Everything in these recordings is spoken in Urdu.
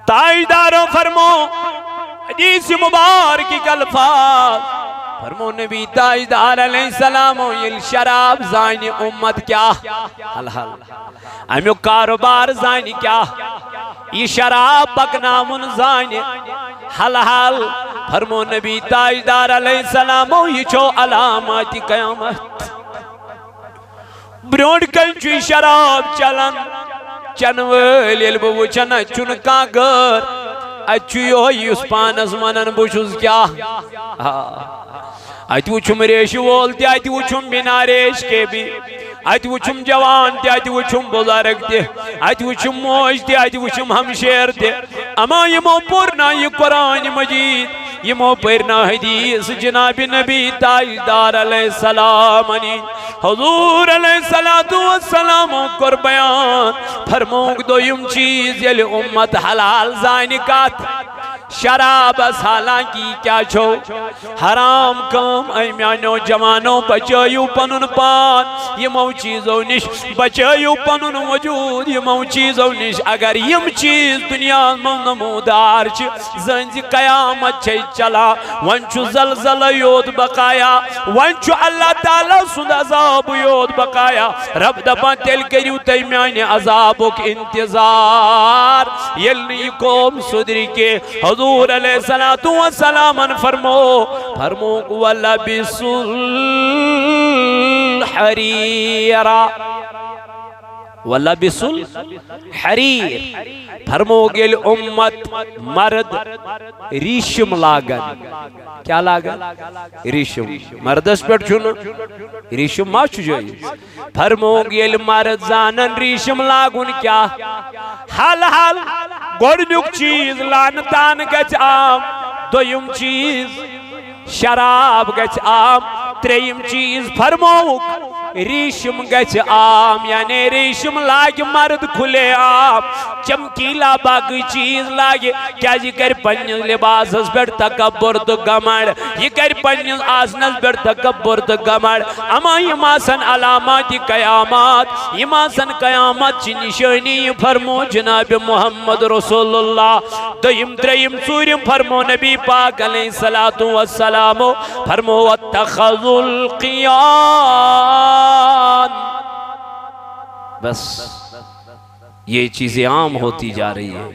تاجداروں فرمو حدیث مبارک الفاظ فرمو نبی تاجدار علیہ السلام یل شراب زانی امت کیا حل حل امیو کاروبار زانی کیا یہ شراب پکنامن زانی حل حل فرمو نبی تاجدار علیہ السلام یہ چھو علامات قیامت برونڈ کنچوی شراب چلن چنویل یلبو وچن چنکا گر اچھو یوس پانس منن بوشوز کیا ات وچھم ریش وول تی ات وچھم بنا ریش کے بھی ات وچھم جوان تی ات وچھم بزرگ تی ات وچھم موج تی ات وچھم ہمشیر تی اما یمو پورنا یہ قرآن مجید یمو پورنا حدیث جناب نبی تاجدار علیہ السلام حضور علیہ السلام کر بیان فرموک دو یم چیز یل امت حلال زائنکات شراب حالانکی کیا چھو حرام کام ایمیانو جوانو بچائیو پنن پان یمو چیزو نش بچائیو پنن وجود یمو چیزو نش اگر یم چیز دنیا من نمودار چھ زنزی قیامت چھے چلا ونچو زلزل یود بقایا ونچو اللہ تعالیٰ سند عذاب یود بقایا رب دبان تل کریو تیمیان عذابک انتظار یلنی قوم صدری کے حضور علیہ السلام فرمو وَلَبِسُ الْحَرِيرَ وَلَبِسُ الْحَرِيرَ فرمو گل امت مرد ریشم لاغن کیا لاغن ریشم مردس پر چھونا ریشم ما چھو جائی فرمو گل مرد زانن ریشم لاغن کیا حال حال گوڑنک چیز لانتان گچ عام دویم چیز شراب گچ عام تریم چیز فرموک ریشم گچ عام یعنی ریشم لاگ مرد کھلے عام چمکیلا باقی چیز لاگے کیا یہ کر پنیز لباس اس پر تکبر تو گمڑ یہ کر پنیز آسنس پر تکبر تو گمڑ اما یہ ماسن علامات قیامات یہ ماسن قیامت چی نشانی فرمو جناب محمد رسول اللہ دویم تریم سوریم فرمو نبی پاک علیہ السلام فرمو واتخذوا القیان بس یہ چیزیں عام ہوتی جا رہی ہیں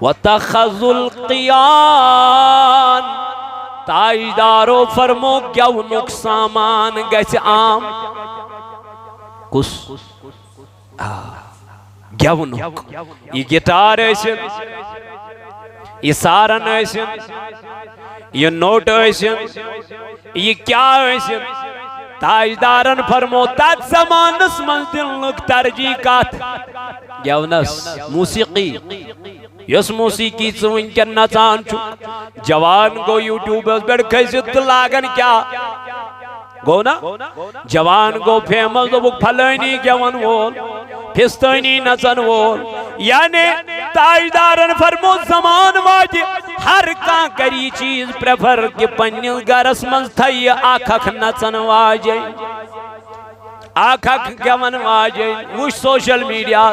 واتخذوا القیان تاجدارو فرمو کیا نقصامان گیس عام کس گیونک یہ گٹار ایسن یہ سارن ایسن یہ نوٹ ایسن یہ کیا ایسن تاجدارن فرمو تات زمانس من دلنک ترجیح کات گیونس موسیقی یس موسیقی چوین کیا نچان چھو جوان گو یوٹیوبرز بیڑ کھیزت لاغن کیا گو نا جوان گو فیمس دو بک پھلینی گیون وول پھستینی نچن وول یعنی تاجدارن فرمو زمان واجی ہر کان کری چیز پریفر کہ پنیل گرس منز تھئی آکھک نچن واجی آکھک گیون واجی وش سوشل میڈیا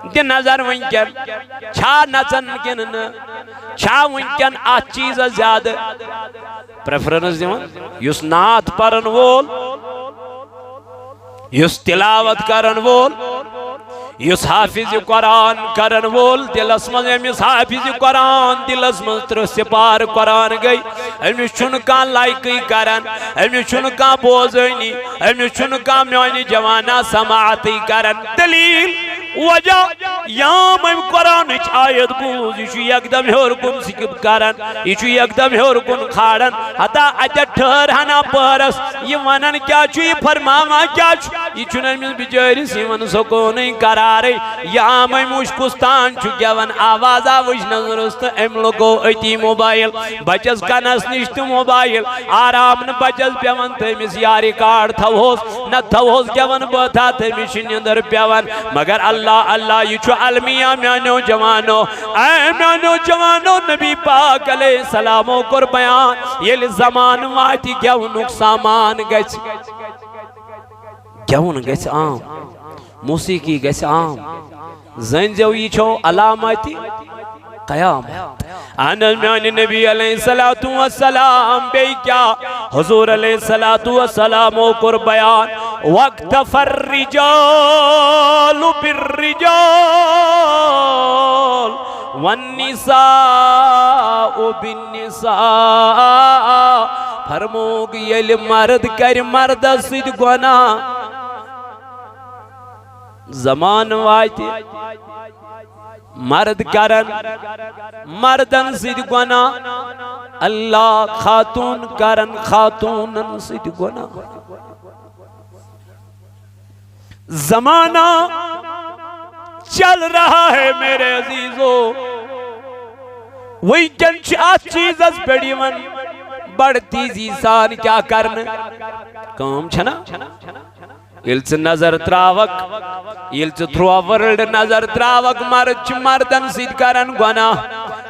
دی نظر ونکن چھا نچن کنن چھا ونکن آت چیز زیادہ پریفرنس دیون یس نات پرن وول یس تلاوت کرن وول یس حافظ قرآن کرن وول دلس من امیس حافظ قرآن دلس من ترسپار قرآن گئی امیس چھنکان لائکی کرن امیس چھنکان بوزینی امیس چھنکان میانی جوانا سماعتی کرن دلیل وجہ یام ایم قرآن اچ آیت بوز یشو یک دم ہور کن سکب کرن یشو یک دم ہور کن کھارن حتا اچھا ٹھر ہنا پرس یہ ونن کیا چھو یہ فرماما کیا چھو یہ چھنن میں بجاری سیون سکونی کرارے یام ایم مشکستان چھو گیون آوازا وش نظرست ایم لگو ایتی موبائل بچس کنس نشت موبائل آرام ن بچس پیون تیمیس یاری کار تھوز نہ تھوز گیون بتا تیمیس نیندر پیون مگر اللہ یہ چھو علمیہ میانو جوانو اے میانو جوانو نبی پاک علیہ السلامو کر بیان یہ زمان واتی گیونک سامان گیس گیون گیس عام موسیقی گیس عام زنجو یہ چھو علاماتی قیامت انا میانی نبی علیہ السلام بے کیا حضور علیہ السلام کو بیان وَاقْتَفَ الرِّجَالُ بِالرِّجَالِ وَالنِّسَاءُ بِالنِّسَاءِ فرموگ یل مرد کر مرد سید گناہ زمان واتی مرد کرن مردن سید گناہ اللہ خاتون کرن خاتونن سید گناہ زمانہ چل رہا ہے میرے عزیزو وہی چنچ آج چیز از بڑی من بڑھتی زیسان کیا کرن کام چھنا یلچ نظر تراوک یلچ تھروا ورلڈ نظر تراوک مرد مردن سید کرن گناہ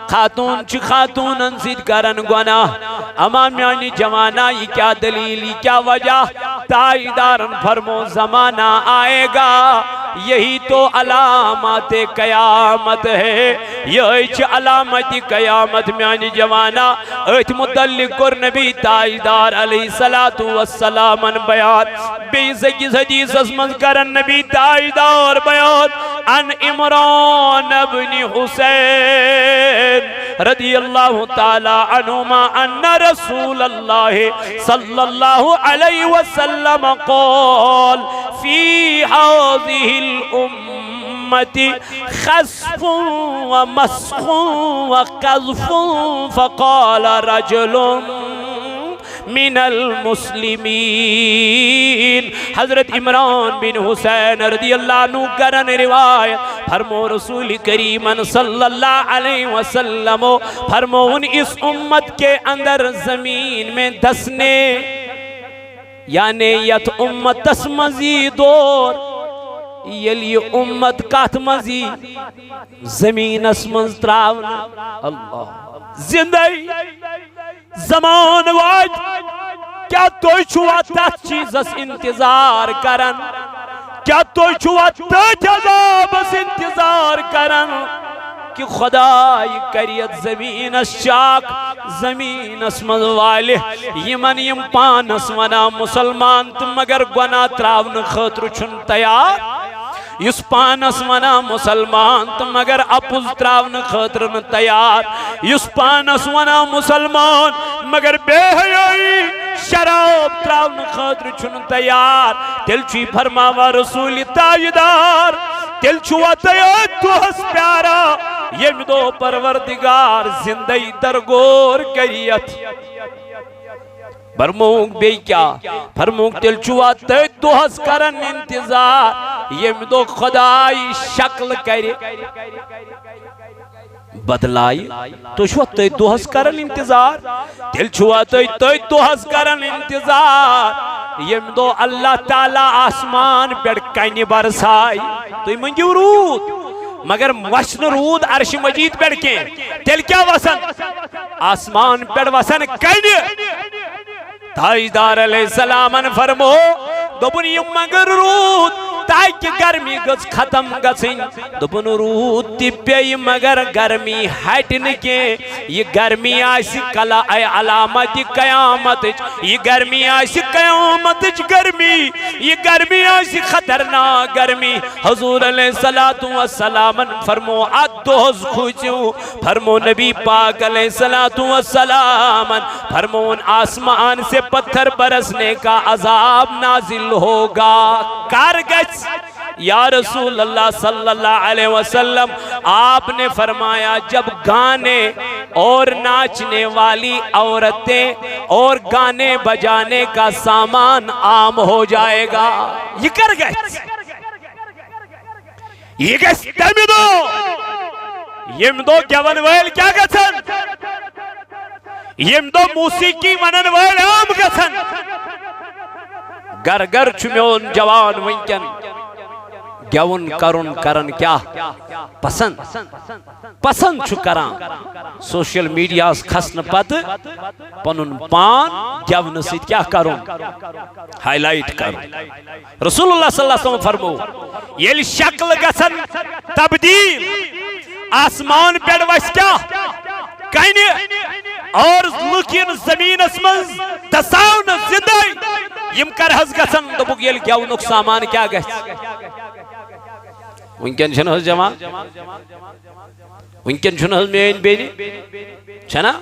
خاتون چھ خاتونن سید کرن گناہ اما میانی جوانہ یہ کیا دلیل یہ کیا وجہ تائیدارن فرمو زمانہ آئے گا یہی تو علامات قیامت ہے یہی علامت قیامت میانی جوانہ ایت متعلق کر نبی تائیدار علیہ السلام بیان بیزگی حدیث اسمز کرن نبی تائیدار بیان ان عمران ابن حسین رضی اللہ تعالی عنہما ان رسول اللہ صلی اللہ علیہ وسلم قال فی هذه الامت خسف ومسخ وقذف فقال رجل من المسلمین حضرت عمران بن حسین رضی اللہ عنہ کرن روایت فرمو رسول کریم صلی اللہ علیہ وسلم فرمو اس امت کے اندر زمین میں دسنے یعنی یت امت تس مزید اور یلی امت کات مزید زمین اسمز تراؤنا اللہ زندگی زمان واج کیا توی چھوا تات چیز اس انتظار کرن کیا توی چھوا تات عذاب اس انتظار کرن کہ خدای کریت زمین اس شاک زمین اس مزوالے یمن یم پانس ونا مسلمان تم مگر گناہ تراؤن خطر چھن تیار یس پانس ونا مسلمان تم مگر اپوز تراؤن خطر تیار یس پانس ونا مسلمان مگر بے حیائی شراب تراؤن خطر چھن تیار تل چی فرماوا رسول تاجدار تل چھوا تیار تو ہس پیارا یہ دو پروردگار زندگی درگور کریت فرموگ بے کیا فرموگ تل چوا تے تو ہس کرن انتظار یہ دو خدای شکل کرے بدلائی تو شوا تے تو ہس کرن انتظار تل چوا تے تو ہس کرن انتظار یہ دو اللہ تعالی آسمان پیڑ کینی برسائی تو یہ منگیو رود مگر وشن رود عرش مجید پیڑ کے تل کیا وسن آسمان پیڑ وسن کینی تائیدار علیہ السلام فرمو دوبن یہ مگر رود تاکہ گرمی گز ختم گسن دوبن رود تپی مگر گرمی ہٹن کے یہ گرمی آسی کلا اے علامت قیامت یہ گرمی آسی قیامت گرمی یہ گرمی آسی خطرناک گرمی حضور علیہ السلام فرمو ادوز خوچو فرمو نبی پاک علیہ السلام فرمو آسمان سے پتھر برسنے کا عذاب نازل ہوگا کارگج یا رسول اللہ صلی اللہ علیہ وسلم آپ نے فرمایا جب گانے اور ناچنے والی عورتیں اور گانے بجانے کا سامان عام ہو جائے گا یہ کر گئے یہ گئے یم دو گیون ویل کیا گسن یم دو موسیقی منن ویل عام گسن گر گر چمیون جوان ونکن گیون کرن کیا پسند چھو کران سوشل میڈیا کھسن پت پنن پان گیون سید کیا کرن ہائی لائٹ کرن رسول اللہ صلی اللہ علیہ وسلم فرمو یل شکل گسن تبدیل آسمان پیڑ وس کیا کہنی اور لکین زمین اسمز دساؤن زندائی یم کر حس گسن دبک یل کیا انک سامان کیا گس ونکن چھن حس جوان ونکن چھن حس میں بینی چھنا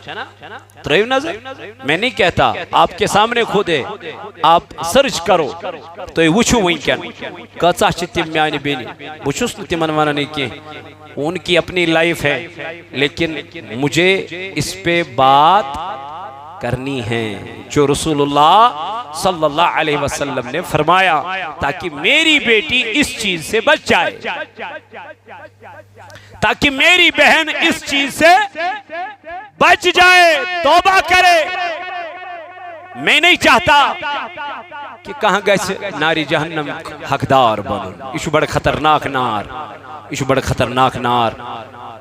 تریو نظر میں نہیں کہتا آپ کے سامنے خود ہے آپ سرچ کرو تو یہ وچھو ونکن کچا چھتی میانی بینی وچھوس نتی من مانا نہیں کی ان کی اپنی لائف ہے لیکن مجھے اس پہ بات کرنی ہے جو رسول اللہ صلی اللہ علیہ وسلم نے فرمایا تاکہ میری بیٹی اس چیز سے بچ جائے تاکہ میری بہن اس چیز سے بچ جائے توبہ کرے میں نہیں چاہتا کہ کہاں گئے ناری جہنم حقدار بنن یہ بڑا خطرناک نار یہ بڑا خطرناک نار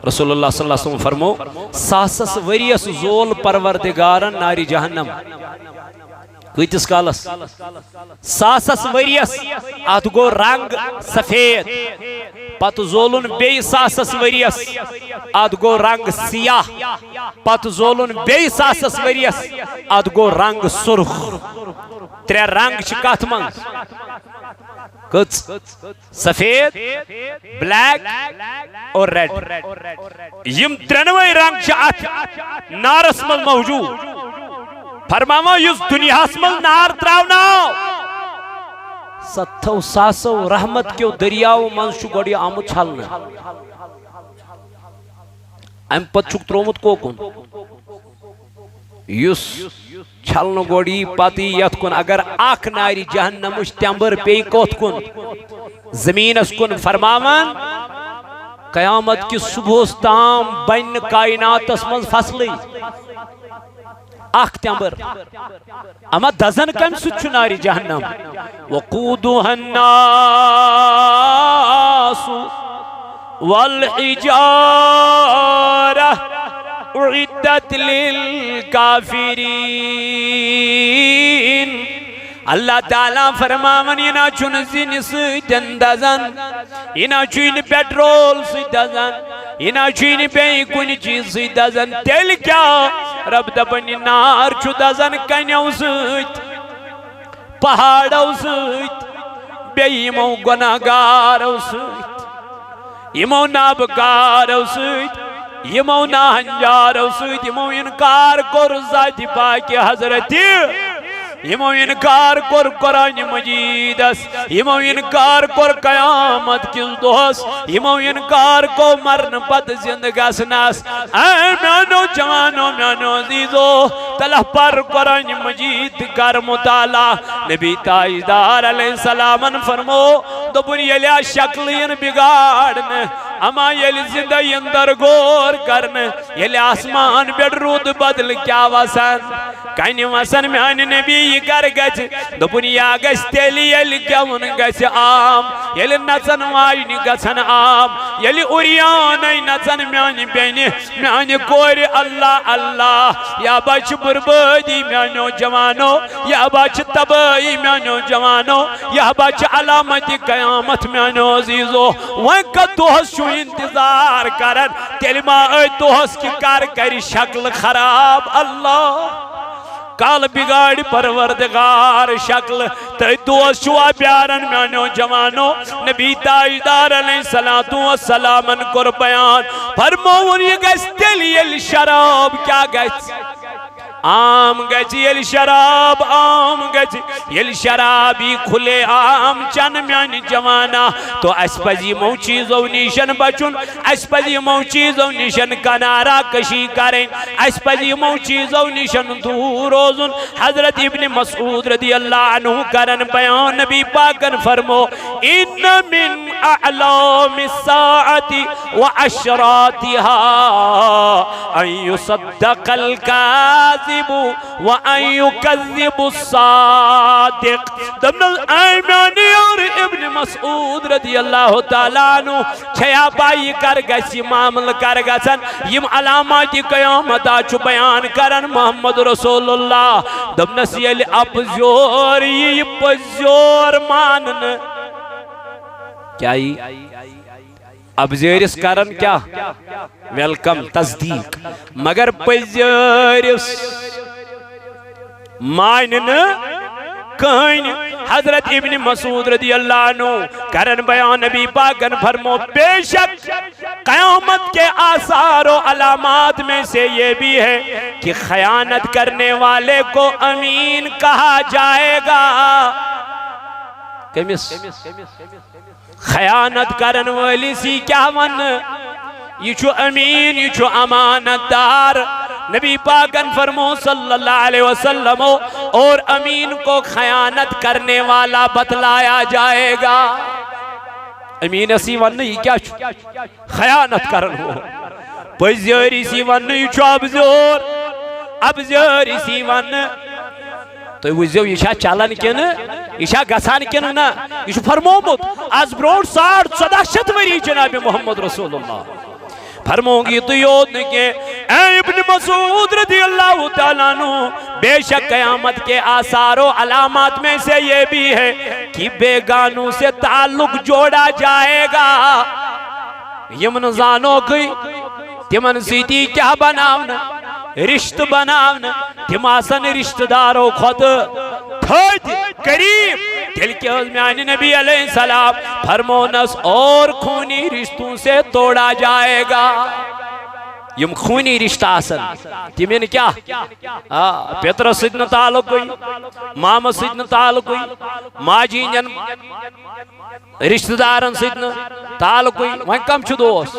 رسول اللہ صلی اللہ علیہ وسلم فرمو ساسس وریس زول پروردگارن ناری جہنم کیتس کالس ساسس وریس ات گو رنگ سفید پت زولن بی ساسس وریس ات گو رنگ سیاہ پت زولن بی ساسس وریس ات گو رنگ سرخ ترے رنگ چکات منز کچھ سفید بلیک اور ریڈ یم ترنوئی رنگ چاہت نارس مل موجود فرماما یس دنیا اسمل نار تراؤنا ستھو ساسو رحمت کیو دریاو منشو گوڑی آمو چھالنا ایم پت چک ترومت کو کن یس چھلن گوڑی پاتی یت کن اگر آکھ ناری جہنم اس تیمبر پی کوت کن زمین اس کن فرمامان قیامت کی صبح استام بین کائنات اسمز فصلی آکھ تیمبر اما دزن کم سچو ناری جہنم وقودها الناس والحجارة اعدت للکافرین اللہ تعالیٰ فرماون ینا چون زین سیدن دزن ینا چون پیٹرول سید دزن ینا چون بے کن چیز سید دزن تیل کیا رب دبنی نار چو دزن کنیو سید پہاڑو سید بے یمو گناہگارو سید یمو نابکارو سید یمو ناہنجارو سید یمو انکار کر ذات پاک حضرتی یمو انکار کر قرآن مجید اس یمو انکار کر قیامت کس دوس یمو انکار کو مرن پت زندگاس ناس اے میانو جوانو میانو عزیزو تلہ پر قرآن مجید کر مطالعہ نبی تاجدار علیہ السلام فرمو دبن یلیا شکلین بگاڑن اما یل زندگی اندر گور کرن یل آسمان بیڑ رود بدل کیا وسن کہیں وسن میان نبی کر گچ دنیا گچ تیلی یل کیون گچ عام یل نچن واجنی گچن عام یل اوریانی نچن میان بینی میان کور اللہ اللہ یا بچ بربادی میانو جوانو یا بچ تبائی میانو جوانو یا بچ علامت قیامت میانو عزیزو وقت دوست انتظار کرن تیلی ما اے دوست کی کار کری شکل خراب اللہ کال بگاڑی پروردگار شکل تی دوست شوا پیارن میانو جوانو نبی تاجدار علیہ السلام کر بیان فرمون یہ گیس تیلی یل شراب کیا گیس عام گچی یل شراب عام گچی یل شرابی کھلے عام چن میانی جوانا تو اس پزی مو چیزو نیشن بچن اس پزی مو چیزو نیشن کنارا کشی کریں اس پزی مو چیزو نیشن دور روزن حضرت ابن مسعود رضی اللہ عنہ کرن بیان نبی پاکن فرمو ان من اعلام الساعت و اشراتها ان يصدق الكاذب وَأَن يُكَذِّبُ الصَّادِقِ دمنا ایمانی اور ابن مسعود رضی اللہ تعالیٰ عنہ چھیا بائی کر گسی معامل کر گسن یم علاماتی قیامت آچو بیان کرن محمد رسول اللہ دمنا سیلی اپ زور یہ پزور مانن کیا ہی اب زیرس کرن کیا ویلکم تصدیق مگر پزیرس مانن کہن حضرت ابن مسعود رضی اللہ عنہ کرن بیان نبی پاکن فرمو بے شک قیامت کے آثار و علامات میں سے یہ بھی ہے کہ خیانت کرنے والے کو امین کہا جائے گا کمس خیانت کرن والی سی کیا ون یہ چھو امین یہ چھو امانت دار نبی پاکن فرمو صلی اللہ علیہ وسلم اور امین کو خیانت کرنے والا بتلایا جائے گا امین اسی ون یہ کیا چھو خیانت کرن ہو پزیری سی ون یہ چھو ابزیری سی ون تو وزیو یہ چھا چالن کن یہ چھا گسان کن نا یہ چھو فرمومت از بروٹ 1400 وری جناب محمد رسول اللہ فرموں گی تو یود کہ اے ابن مسعود رضی اللہ تعالیٰ عنہ بے شک قیامت کے آثار و علامات میں سے یہ بھی ہے کہ بیگانوں سے تعلق جوڑا جائے گا یمن زانو کی تمن سیدی کیا بناونا رشت بناونا تم آسن رشت دارو خود پھٹ قریب دل کے عزمیان نبی علیہ السلام فرمونس اور خونی رشتوں سے توڑا جائے گا یم خونی رشتہ آسن تمہیں کیا پیتر سیدن تعلق ہوئی ماما سیدن تعلق ہوئی ماجی جن رشتہ دارن سیدن تعلق ہوئی وہاں کم چھو دوست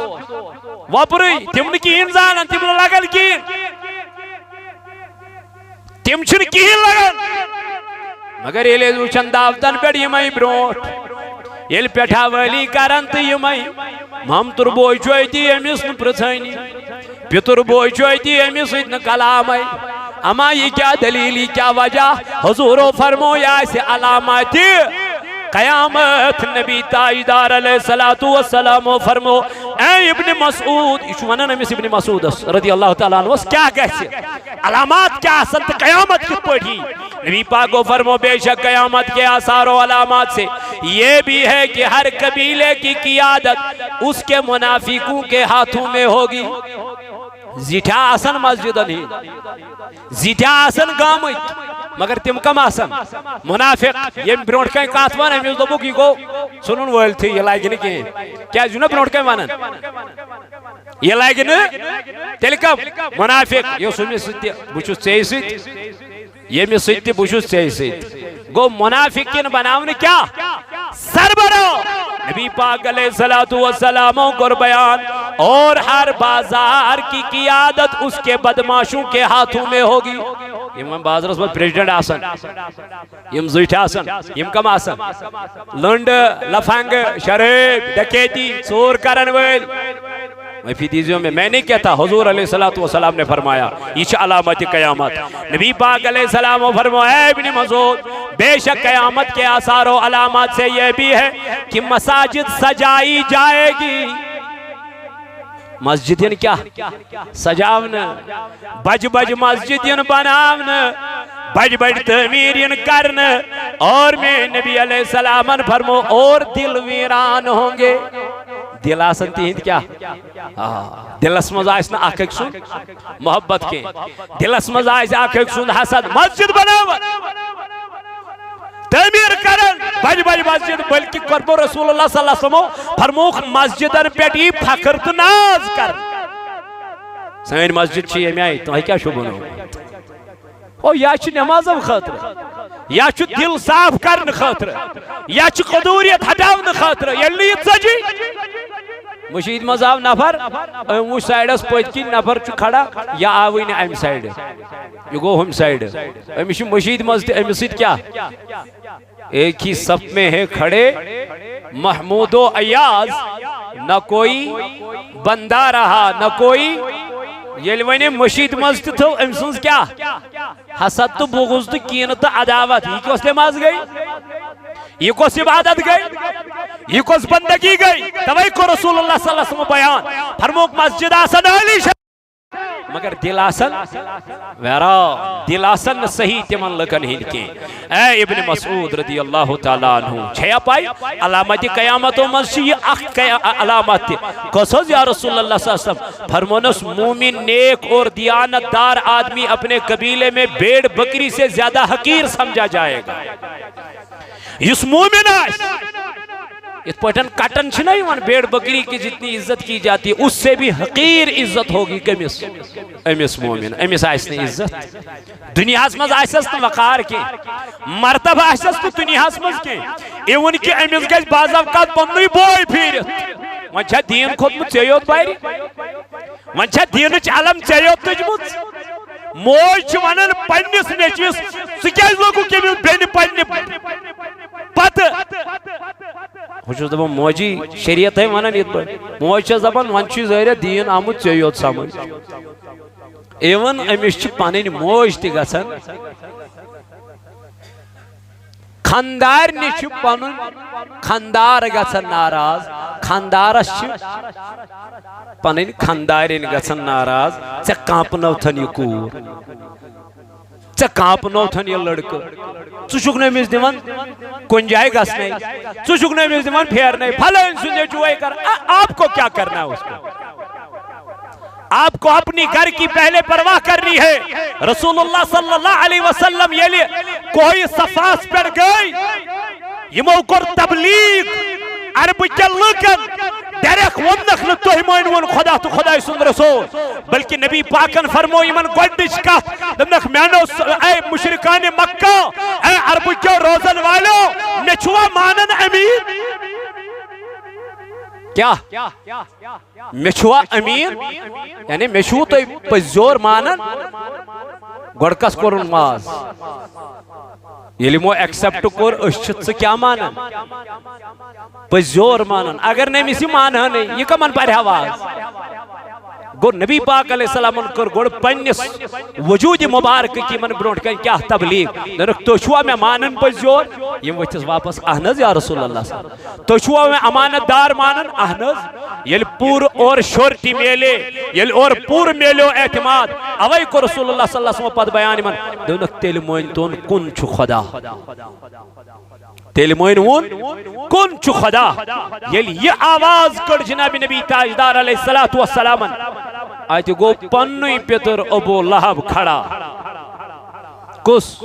وپری تمہیں کین زانن تمہیں لگن کین تم چھن کین لگن مگر یہ لے دوچن دافتن پیڑ یمائی بروٹ یہ پیٹھا والی کرن تو یمائی ہم تر بوئی چوئی دی امیس ن پرچھائنی پیتر بوئی چوئی دی امیس اتنا کلام آئی اما یہ کیا دلیلی کیا وجہ حضور فرمو یا اسے علامات قیامت نبی تاجدار علیہ السلام فرمو اے ابن مسعود اشوانا نمیس ابن مسعود رضی اللہ تعالیٰ عنہ کیا کہتے علامات کیا سنت قیامت کی پڑھی نبی پاک کو فرمو بے شک قیامت کے آثار و علامات سے یہ بھی ہے کہ ہر قبیلے کی قیادت اس کے منافقوں کے ہاتھوں میں ہوگی زیٹھا آسن مسجد نہیں زیٹھا آسن گامت مگر تم کم آسن منافق یہ برونٹ کہیں کاتوان ہے میز دبو کی کو سنن ویل تھی یہ لائے گی نہیں کہیں کیا جو نا برونٹ کہیں مانن یہ لائے گی نہیں تیلی کم منافق یہ سن میں سیتی بچوس چاہی سیت یہ میں سیتی بچوس چاہی سیت گو منافقین بناونے کیا سربرو نبی پاک علیہ السلام کو بیان اور ہر بازار کی قیادت اس کے بدماشوں کے ہاتھوں میں ہوگی یم بازار اس پر پریزیڈنٹ آسن یم زیٹھ آسن یم کم آسن لنڈ لفنگ شریف ڈکیتی چور کرن ویل محفیدیزیوں میں نہیں کہتا حضور علیہ السلام نے فرمایا یہ علامت قیامت نبی پاک علیہ السلام فرمایا اے ابن مسعود بے شک قیامت کے آثار و علامات سے یہ بھی ہے کہ مساجد سجائی جائے گی مسجدین کیا سجاونا بج بج مسجدین بناونا بج بج تعمیرین کرنا اور میں نبی علیہ السلام فرمو اور دل ویران ہوں گے دل آسن تیند کیا دل اسمز آئیس نا آکھ ایک سن محبت کے دل اسمز آئیس آکھ ایک سن حسد مسجد بناونا تعمیر کرن بج بج مسجد بلکہ قرب رسول اللہ صلی اللہ علیہ وسلم فرموخ مسجدن پیٹی فخر تو ناز کر سین مسجد چیئے میں آئی تو کیا شبنو او یا چھ نمازم خاطر یا چھ دل صاف کرن خاطر یا چھ قدوریت ہٹاون خاطر یا لیت سجی مشید مذہب نفر وہ سائیڈ اس پوچھ کی نفر چھ کھڑا یا آوئی نے ایم سائیڈ یہ گو ہم سائیڈ امیشی مشید مذہب امیسید کیا ایک ہی صف میں ہے کھڑے محمود و ایاز نہ کوئی بندہ رہا نہ کوئی یہ لونے مشید مذہب تو امسنز کیا حسد تو بغض تو کین تو عداوت یہ کس لئے ماز گئی یہ کس عبادت گئی یہ کس بندگی گئی توئی کو رسول اللہ صلی اللہ علیہ وسلم بیان فرموک مسجد آسن علی مگر دل آسن ویرا دل آسن صحیح تمن لکن ہند کی اے ابن مسعود رضی اللہ تعالیٰ عنہ چھیا پائی علامت قیامت و مسیح اخت علامت کسوز یا رسول اللہ صلی اللہ علیہ وسلم فرمونس مومن نیک اور دیانت دار آدمی اپنے قبیلے میں بیڑ بکری سے زیادہ حقیر سمجھا جائے گا اس مومن آئے اس پوٹن کٹن چھنا ہی وان بیڑ بکری کی جتنی عزت کی جاتی ہے اس سے بھی حقیر عزت ہوگی کمیس امیس مومن امیس آئسنی عزت دنیا اسمز آئسست وقار کے مرتبہ آئسست دنیا اسمز کے ایون کی امیس گیس باز اوقات پنوی بوئی پھیرت وان چھا دین خود مت چیوت بائری وان چھا دینچ علم چیوت تجمت موج ونن پنیس نیچویس سکیز لوگو کمیو بین پنی پت خوشو دبا موجی شریعت ہے ونن یہ پر موج چھا زبان وانچی زہر دین آمد چیوت سامن ایون امیش چھ پانین موج تی گسن خاندار نیچ پانن خاندار گسن ناراض خاندارش پانین خاندارین گسن ناراض چھ کامپنو تھن یہ کور چھ کامپنو تھن یہ لڑکا چھ نمیز دیوان کنجائے گسنے چھ نمیز دیوان پھیرنے پھلا انسونے چوئے کر آپ کو کیا کرنا ہے اس کو آپ کو اپنی گھر کی پہلے پرواہ کرنی ہے رسول اللہ صلی اللہ علیہ وسلم یہ لئے کوئی صفاس پر گئی یہ موقر تبلیغ عرب کے لکن ڈیرک ونخ نتوہی موین ون خدا تو خدای سن رسول بلکہ نبی پاکن فرموئی من گوڑنش کا دمنک میانو اے مشرکان مکہ اے عرب کے روزن والو نچوا مانن امین کیا مچھوا امین یعنی مچھو تو پزور مانن گوڑکس کرن ماز یہ لئے مو ایکسپٹ کر اشت سے کیا مانن پزور مانن اگر نہیں مسی مانن نہیں یہ کمن پر حواز گو نبی پاک علیہ السلام کر گوڑ پنیس وجود مبارک کی من برونٹ کر کیا تبلیغ نرک توشوا میں مانن پزور یہ وچھس واپس احنز یا رسول اللہ صلی اللہ علیہ وسلم توشوا میں امانت دار مانن احنز یل پور اور شورٹی میلے یل اور پور میلو اعتماد اوائی کو رسول اللہ صلی اللہ علیہ وسلم پد بیانی من دونک تیل موین تون کن چو خدا تیل موین ون کن چو خدا یہ آواز کر جناب نبی تاجدار علیہ السلام آئیتی گو پنوی پیتر ابو لہب کھڑا کس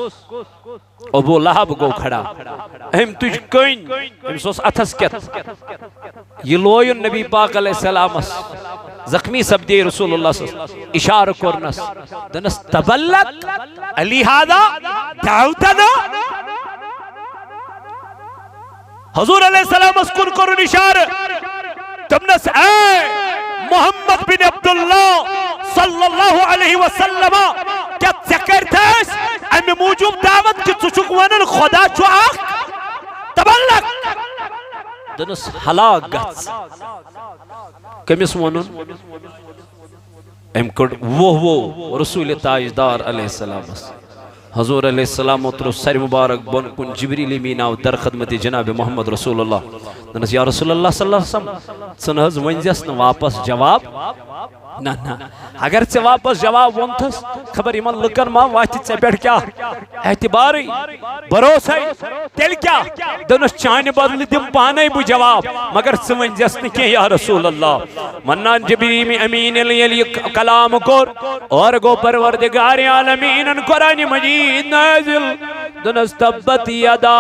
ابو لہب گو کھڑا ہم تجھ کن ہم سوس اتھس کت یہ لوین نبی پاک علیہ السلام زخمی سبدی رسول اللہ صلی اللہ علیہ وسلم اشار کرنس دنس تبلک علی ہادا دعوتنا حضور علیہ السلام اسکن کرن اشار تمنس اے محمد بن عبداللہ صلی اللہ علیہ وسلم کیا ذکر تھیس امی موجود دعوت کی چچک ونن خدا چو آخ تبلک دنس حلاق گتس کمیس ونن ام کڑ وہ رسول تاجدار علیہ السلام حضور علیہ السلام اترو سر مبارک بن کن جبریل میناو در خدمت جناب محمد رسول اللہ دنس یا رسول اللہ صلی اللہ علیہ وسلم سنہز ونجس واپس جواب نا اگر سے واپس جواب ونتس خبر ایمان لکن ماں واتی سے بیٹھ کیا اعتباری بروسائی تیل کیا دنس چاہنے بدلی دم پانے بو جواب مگر سمن جسن کے یا رسول اللہ منان جبریم امین علی کلام کر اور گو پروردگار عالمین قرآن مجید نازل دنس تبت یدا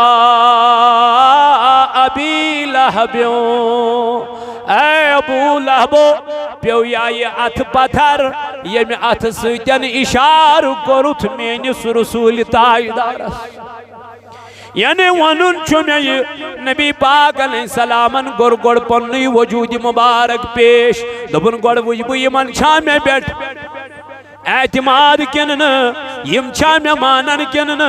ابی لہبیوں اے ابو لہبو پیو یا یہ ات پتھر یہ میں ات سیتن اشار کرت مینس رسول تاجدار یعنی ونن چھو میں یہ نبی پاک علیہ السلامن گڑ گڑ پنی وجود مبارک پیش دبن گڑ وجبو یہ من چھا میں بیٹھ اعتماد کنن یم چھا میں مانن کنن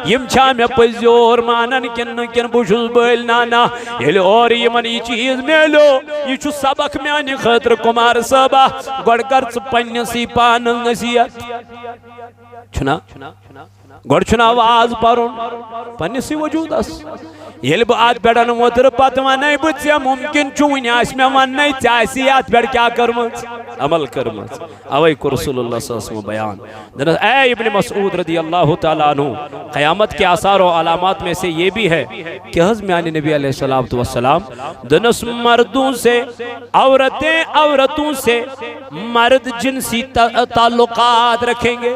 یم چھا میں پزیور مانن کنن کن بوشل بیل نانا یل اور یمن یہ چیز میلو یہ چھو سبق میانی خطر کمار صبح گوڑ کرچ پنیسی پانل نصیحت چھنا گوڑ چھنا آواز پرون پنیسی وجود اس یل بہ ات پہ ووتر پتہ ون بہ ے ممکن چون آس مے ون ژے ات پہ کیا کرمت عمل کرمت اوے کو رسول اللہ صلی اللہ علیہ وسلم بیان دنس اے ابن مسعود رضی اللہ تعالیٰ عنہ قیامت کے آثار و علامات میں سے یہ بھی ہے کہ حضرت میانی نبی علیہ السلام دنس مردوں سے عورتیں عورتوں سے مرد جنسی تعلقات رکھیں گے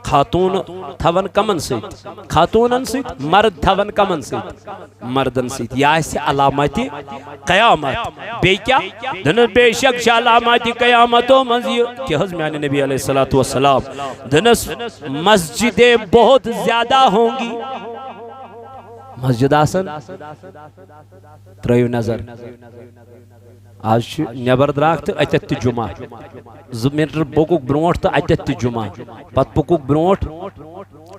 خاتون تھون کمن سیت خاتونن سیت مرد تھون کمن سیت مردن سیت یہ آسہ علامت قیامت بے کیا دنس بے شک علامت قیامتوں منز یہ کہ حضرت میانی نبی علیہ السلام دنس مسجدیں بہت زیادہ ہوں گی مسجد آسن ترائیو نظر آج نیبر دراک تو اتت جمعہ زمینر بوکوک بروٹ تو اتت جمعہ پت بوکوک بروٹ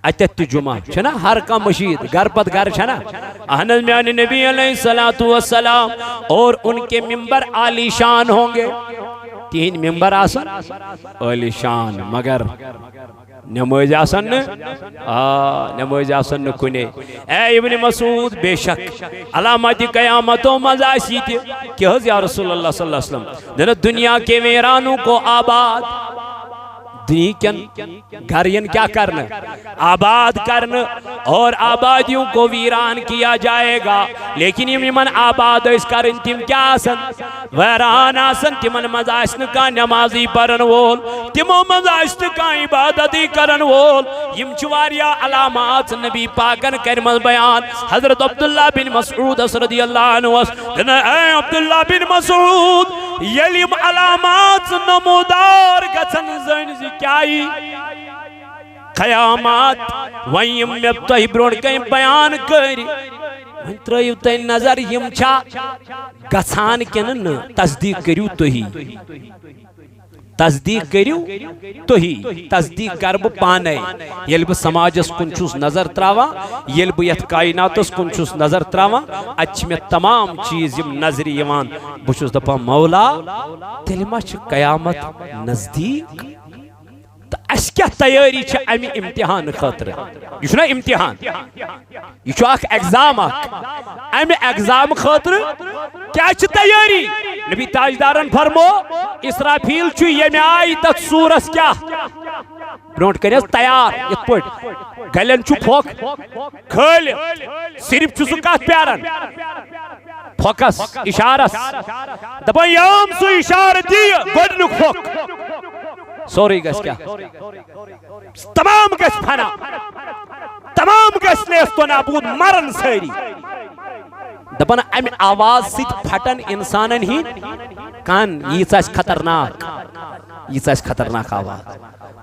اتت جمعہ چھنا ہر کا مشید گھر پت گھر چھنا احنز میانی نبی علیہ السلام اور ان کے ممبر عالی شان ہوں گے تین ممبر آسن عالی شان مگر نماز آسن نماز آسن کنے اے ابن مسعود بے شک علامات قیامتوں مز آسی تھی کہ حضرت یا رسول اللہ صلی اللہ علیہ وسلم دن دنیا کے ویرانوں کو آباد گھرین کیا کرنا آباد کرنا اور آبادیوں کو ویران کیا جائے گا لیکن یہ من آباد اس کرن تم کیا آسن ویران آسن تمن مزاشن کا نمازی پرن وول تمو مزاشن کا عبادتی کرن وول یم چواریا علامات نبی پاکن کرمز بیان حضرت عبداللہ بن مسعود رضی اللہ عنہ اے عبداللہ بن مسعود یلیم علامات نمودار گھن زن کیائی قیامات ویم میں تہی بروڑ کہیں بیان کری وین ترائیو تین نظر یم چھا گھان کنن تصدیق کریو تہی تصدیق کریو تہی تصدیق کرب پانے یل بہ سماجس کن چھس نظر تراوا یل بہ یت کائناتس کن چھس نظر تراوا اچھ میں تمام چیز یم نظری یوان بہ چھس دپا مولا تیل ما چھ قیامت نزدیک تو اس کیا تیاری چھ امی امتحان خاطر یہ چھنا امتحان یہ چھو اخ ایگزام امی ایگزام خاطر کیا چھ تیاری نبی تاجدارن فرمو اسرافیل چھو یہ میں آئی تک سورس کیا برونٹ کرنیس تیار یہ پوٹ گلن چھو پھوک کھل صرف چھو سکات پیارن پھوکس اشارس دبا یام سو اشارت دی گوڑنک پھوک سوری گس کیا تمام گس پھنا تمام گس نیست و نابود مرن سری دپن ام آواز سیت پھٹن انسانن ہی کان یہ چاس خطرناک آواز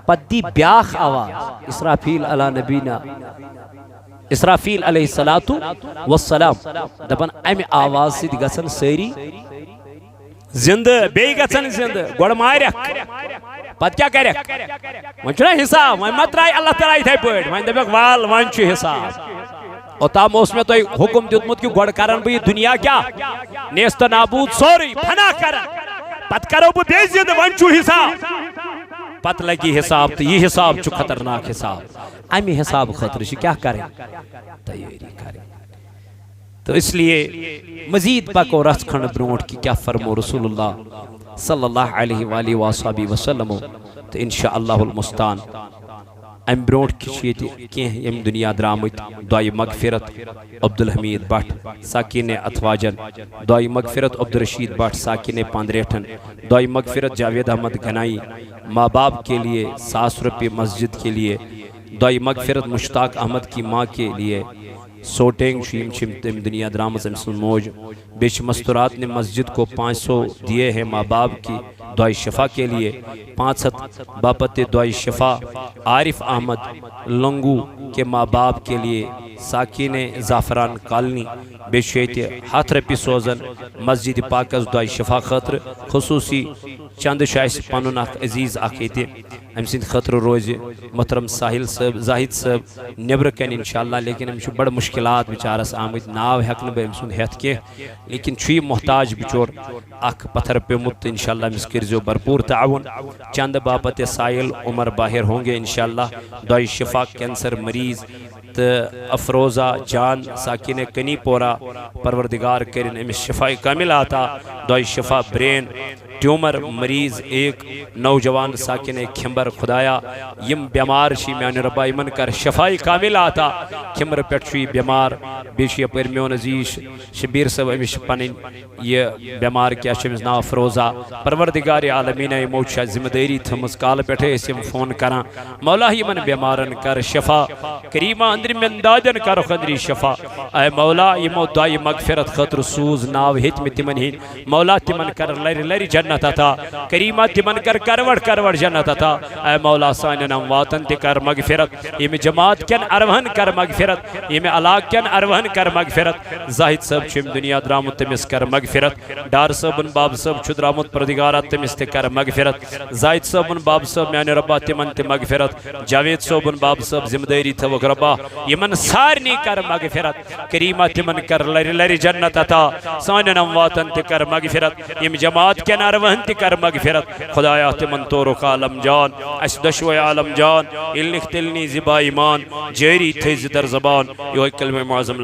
پت دی بیاخ آواز اسرافیل علی نبینا اسرافیل علیہ السلام دپن ام آواز سیت گسن سری زندہ بے گسن زندہ گوڑ مارک پت کیا کرک ون چھنا حساب ون مت رائی اللہ تعالیٰ تھے پوٹ ون دپک وال ون چھ حساب اوتام اس میں تو حکم دیتمت کہ گوڑ کرن بہ یہ دنیا کیا نیست نابود سوری پھنا کرن پت کرو بہ بے زند ون چھ حساب پت لگی حساب تو یہ حساب چھ خطرناک حساب امی حساب خطر چھ کیا کریں تیاری کریں تو اس لیے مزید پاکو رس کھنڈ بروٹ کی کیا فرمو رسول اللہ صلی اللہ علیہ وآلہ وآلہ وسلم تو انشاءاللہ المستان ام بروٹ کی چیتی کہیں یم دنیا درامت دعائی مغفرت عبدالحمید بٹ ساکین اتواجن دعائی مغفرت عبدالرشید بٹ ساکین پاندریٹھن دعائی مغفرت جاوید احمد گھنائی ماں باپ کے لیے 100 روپے مسجد کے لیے دعائی مغفرت مشتاق احمد کی ماں کے لیے سوٹنگ شیم تم دنیا درامز امسل موج بیچ مستورات نے مسجد کو 500 دیے ہیں ماں باپ کی دعائی شفا کے لیے 500 باپت دعائی شفا عارف احمد لنگو کے ماں باپ کے لیے ساکین زعفران کالنی بے شیط 7 رپی سوزن مسجد پاکز دعائی شفا خطر خصوصی چند شایس پانون اخ عزیز آقیتی امسند خطر روز محترم ساحل صاحب زاہد صاحب نبرکن انشاءاللہ لیکن ہم بڑا مشکلات بچارس آمد ناو ہیکن بے امسند ہیت کے لیکن چھوئی محتاج بچور اخ پتھر پہ مت انشاءاللہ مسکرزو بھرپور تعاون چند باپت سائل عمر باہر ہوں گے انشاءاللہ دعائی شفا کینسر مریض افروزہ جان ساکن کنی پورا پروردگار کرن امس شفا کامل عطا دعائی شفا برین ٹیومر مریض ایک نوجوان ساکن کھمبر خدایا یم بیمار شی میان ربا یمن کر شفائی کامل عطا کھمبر پیٹھ شی بیمار بیشی پر میون عزیز شبیر صاحب امس پنن یہ بیمار کیا شمس ناو افروزہ پروردگار عالمین موچا ذمہ داری تھمس کال پیٹھے اسم فون کران مولا یمن بیمارن کر شفا کریمہ اندر من دادن کر خندری شفا اے مولا یمو دعائی مغفرت خطر سوز ناو ہت میں تمن ہین مولا تمن کر لری لری جنت عطا کریمہ تمن کر کروڑ جنت عطا اے مولا سانن امواتن تے کر مغفرت یم جماعت کن اروہن کر مغفرت یم علاق کن اروہن کر مغفرت زاہد صاحب چم دنیا درامت تمس کر مغفرت ڈار صاحبن باب صاحب چھ درامت پردگارات تمس تے کر مغفرت زاہد صاحبن باب صاحب میان ربا تمن تے مغفرت جاوید صاحبن باب صاحب ذمہ داری تھوک ربا یمن سارنی کر مغفرت کریمہ تمن کر لری لری جنت عطا سانن امواتن تے کر مغفرت یم جماعت کن اروہن تے کر مغفرت خدایا تمن توروک عالم جان اس دشو عالم جان النخ تلنی زبا ایمان جیری تھیز در زبان یہ کلمہ معظم